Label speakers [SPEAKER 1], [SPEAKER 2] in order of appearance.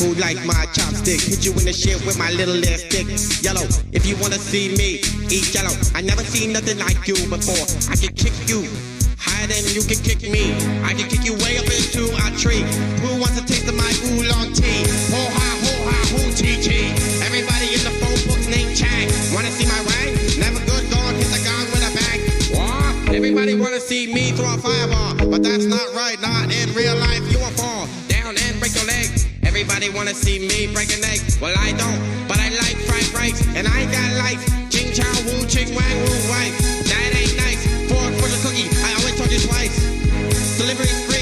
[SPEAKER 1] who like my chopstick. Hit you in the shit with my little ass stick. Yellow, if you wanna see me, eat yellow. I never seen nothing like you before. I can kick you higher than you can kick me. I can kick you way up into a tree. Who wants a taste of my oolong tea? Ho ha, hoo chi chi. Everybody in the phone book's named Chang. Wanna see my wang? Never good, gone, hit the gong with a bang. What? Everybody wanna see me throw a fireball, but that's not right, not in real life. You won't fall down and break your leg. Everybody wanna see me break an egg. Well, I don't, but I like fried rice, and I ain't got life. Ching chow woo, ching wang woo, wife. That ain't nice. For the cookie, I always told you twice. Delivery's free.